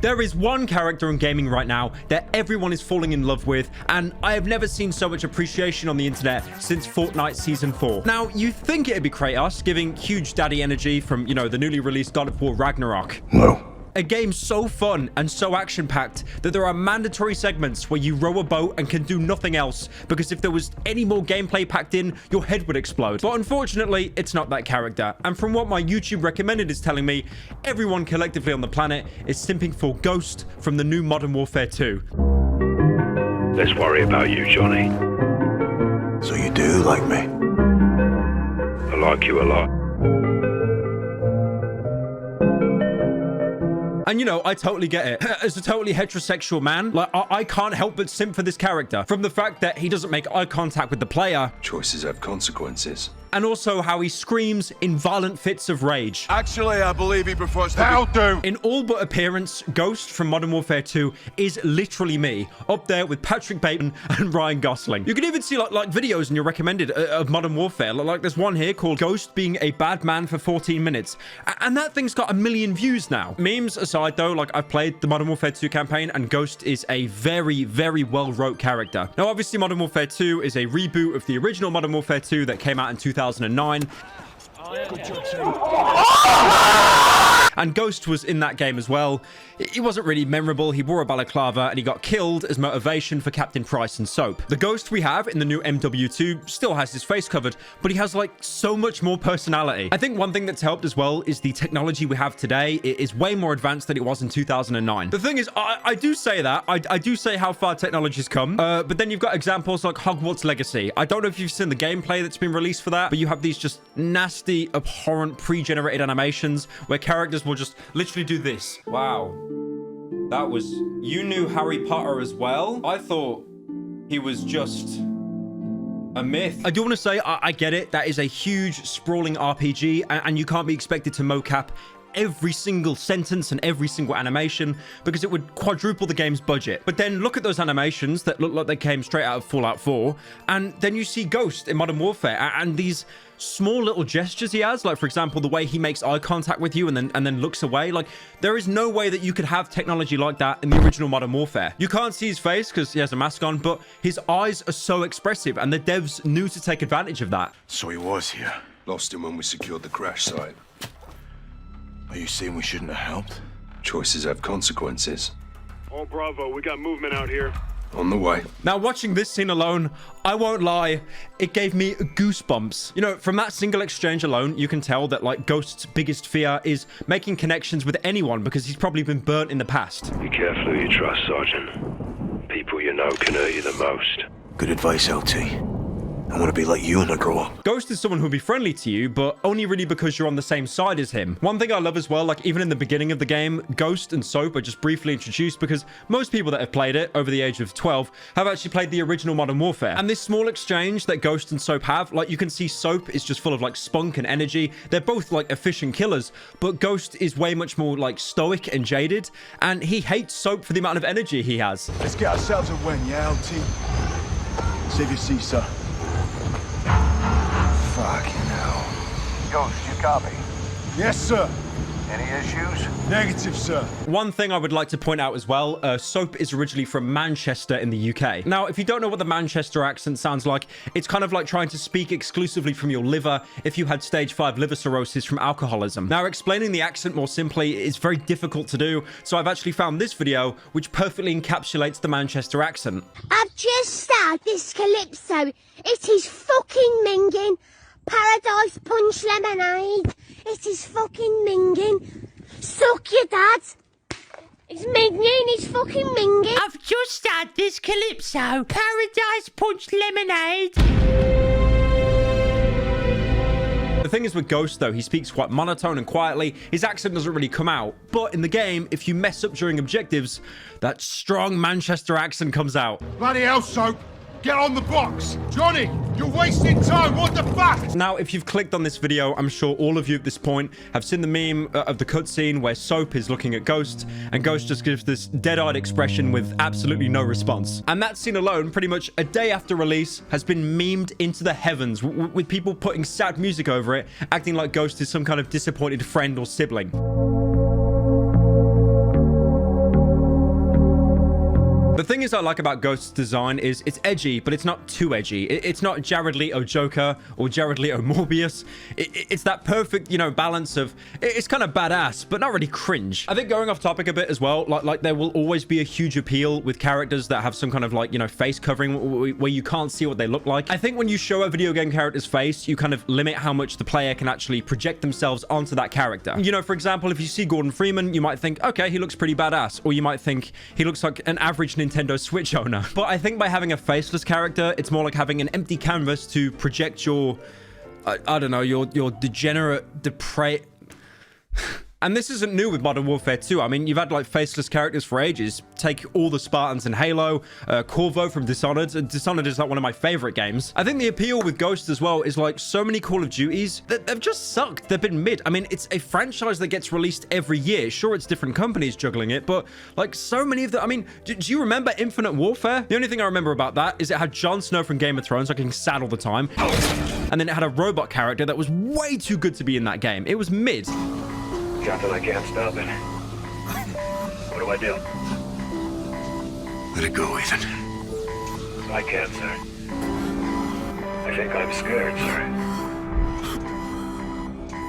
There is one character in gaming right now that everyone is falling in love with, and I have never seen so much appreciation on the internet since Fortnite Season 4. Now, you think it'd be Kratos, giving huge daddy energy from, you know, the newly released God of War Ragnarok. No. A game so fun and so action-packed that there are mandatory segments where you row a boat and can do nothing else, because if there was any more gameplay packed in, your head would explode. But unfortunately, it's not that character. And from what my YouTube recommended is telling me, everyone collectively on the planet is simping for Ghost from the new Modern Warfare 2. Let's worry about you, Johnny. So you do like me? I like you a lot. And, you know, I totally get it. As a totally heterosexual man, like, I can't help but simp for this character. From the fact that he doesn't make eye contact with the player. Choices have consequences. And also how he screams in violent fits of rage. Actually, I believe he prefers to In all but appearance, Ghost from Modern Warfare 2 is literally me, up there with Patrick Bateman and Ryan Gosling. You can even see like videos in your recommended of Modern Warfare. Like there's one here called Ghost being a bad man for 14 minutes. And that thing's got 1 million views now. Memes aside though, like I've played the Modern Warfare 2 campaign and Ghost is a very, very well-wrote character. Now obviously Modern Warfare 2 is a reboot of the original Modern Warfare 2 that came out in 2009. And Ghost was in that game as well. He wasn't really memorable. He wore a balaclava and he got killed as motivation for Captain Price and Soap. The Ghost we have in the new MW2 still has his face covered, but he has like so much more personality. I think one thing that's helped as well is the technology we have today. It is way more advanced than it was in 2009. The thing is, I do say that. I do say how far technology's come, but then you've got examples like Hogwarts Legacy. I don't know if you've seen the gameplay that's been released for that, but you have these just nasty, abhorrent, pre-generated animations where characters will just literally do this. Wow. That was... You knew Harry Potter as well? I thought he was just a myth. I do want to say, I get it. That is a huge, sprawling RPG, and you can't be expected to mocap every single sentence and every single animation because it would quadruple the game's budget. But then look at those animations that look like they came straight out of Fallout 4, and then you see Ghost in Modern Warfare, and these small little gestures he has, like for example the way he makes eye contact with you and then looks away. Like there is no way that you could have technology like that in the original Modern Warfare. You can't see his face because he has a mask on, but his eyes are so expressive, and the devs knew to take advantage of that. So he was here. Lost him when we secured the crash site. Are you saying we shouldn't have helped? Choices have consequences. All Bravo, we got movement out here. On the way. Now, watching this scene alone, I won't lie, it gave me goosebumps. You know, from that single exchange alone, you can tell that, like, Ghost's biggest fear is making connections with anyone because he's probably been burnt in the past. Be careful who you trust, Sergeant. People you know can hurt you the most. Good advice, LT. I want to be like you when I grow up. Ghost is someone who'll be friendly to you, but only really because you're on the same side as him. One thing I love as well, like even in the beginning of the game, Ghost and Soap are just briefly introduced because most people that have played it over the age of 12 have actually played the original Modern Warfare. And this small exchange that Ghost and Soap have, like you can see Soap is just full of like spunk and energy. They're both like efficient killers, but Ghost is way much more like stoic and jaded, and he hates Soap for the amount of energy he has. Let's get ourselves a win, yeah, LT? Save your seat, sir. Fucking hell. Ghost, you copy? Yes, sir. Any issues? Negative, sir. One thing I would like to point out as well, Soap is originally from Manchester in the UK. Now, if you don't know what the Manchester accent sounds like, it's kind of like trying to speak exclusively from your liver if you had stage 5 liver cirrhosis from alcoholism. Now, explaining the accent more simply is very difficult to do, so I've actually found this video which perfectly encapsulates the Manchester accent. I've just started this calypso. It is fucking minging. Paradise Punch Lemonade. It is fucking minging. Suck your dad. It's minging. It's fucking minging. I've just started this calypso. Paradise Punch Lemonade. The thing is with Ghost though, he speaks quite monotone and quietly. His accent doesn't really come out. But in the game, if you mess up during objectives, that strong Manchester accent comes out. Bloody hell, Soap. Get on the box. Johnny, you're wasting time. What the fuck? Now, if you've clicked on this video, I'm sure all of you at this point have seen the meme of the cutscene where Soap is looking at Ghost, and Ghost just gives this dead-eyed expression with absolutely no response. And that scene alone, pretty much a day after release, has been memed into the heavens, with people putting sad music over it, acting like Ghost is some kind of disappointed friend or sibling. The thing is I like about Ghost's design is it's edgy, but it's not too edgy. It's not Jared Leto Joker or Jared Leto Morbius. It's that perfect, you know, balance of it's kind of badass, but not really cringe. I think going off topic a bit as well, like there will always be a huge appeal with characters that have some kind of like, you know, face covering where you can't see what they look like. I think when you show a video game character's face, you kind of limit how much the player can actually project themselves onto that character. You know, for example, if you see Gordon Freeman, you might think, okay, he looks pretty badass, or you might think he looks like an average Nintendo Switch owner. But I think by having a faceless character, it's more like having an empty canvas to project your, I don't know, your degenerate, depraved... And this isn't new with Modern Warfare 2. I mean, you've had like faceless characters for ages. Take all the Spartans in Halo, Corvo from Dishonored. Dishonored is like one of my favorite games. I think the appeal with Ghost as well is like so many Call of Duties that they've just sucked. They've been mid. I mean, it's a franchise that gets released every year. Sure, it's different companies juggling it, but like so many of them. I mean, do you remember Infinite Warfare? The only thing I remember about that is it had Jon Snow from Game of Thrones, like getting sad all the time. And then it had a robot character that was way too good to be in that game. It was mid. Captain, I can't stop it. What do I do? Let it go, Ethan. I can't, sir. I think I'm scared, sir.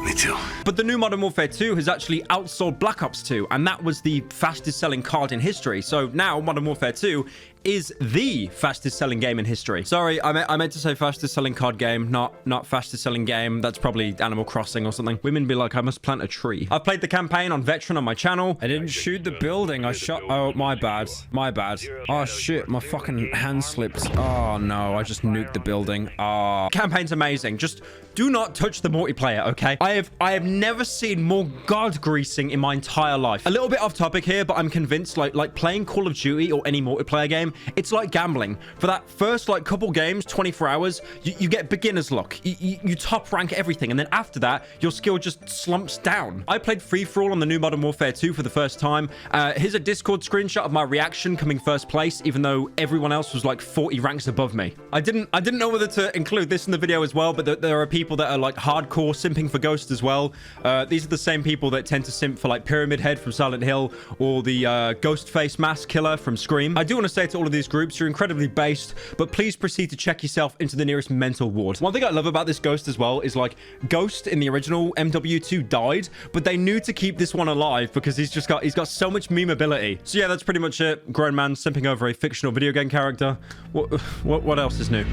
Me too. But the new Modern Warfare 2 has actually outsold Black Ops 2, and that was the fastest selling COD in history. So now Modern Warfare 2 is the fastest selling game in history. Sorry, I meant to say fastest selling COD game, not fastest selling game. That's probably Animal Crossing or something. Women be like, I must plant a tree. I've played the campaign on Veteran on my channel. I didn't shoot the building. I shot... Oh, my bad. My bad. Oh, shit. My fucking hand slipped. Oh, no. I just nuked the building. Oh. Campaign's amazing. Just do not touch the multiplayer, okay? I have never seen more god greasing in my entire life. A little bit off topic here, but I'm convinced like playing Call of Duty or any multiplayer game, it's like gambling. For that first like couple games, 24 hours, you get beginner's luck. You top rank everything, and then after that, your skill just slumps down. I played Free For All on the new Modern Warfare 2 for the first time. Here's a Discord screenshot of my reaction coming first place, even though everyone else was like 40 ranks above me. I didn't know whether to include this in the video as well, but there are people that are like hardcore simping for Ghost as well. These are the same people that tend to simp for like Pyramid Head from Silent Hill or the Ghost Face Mask Killer from Scream. I do want to say to all of these groups, you're incredibly based, but please proceed to check yourself into the nearest mental ward. One thing I love about this Ghost as well is like Ghost in the original MW2 died, but they knew to keep this one alive because he's got so much memeability. So yeah, that's pretty much it. Grown man simping over a fictional video game character. What else is new?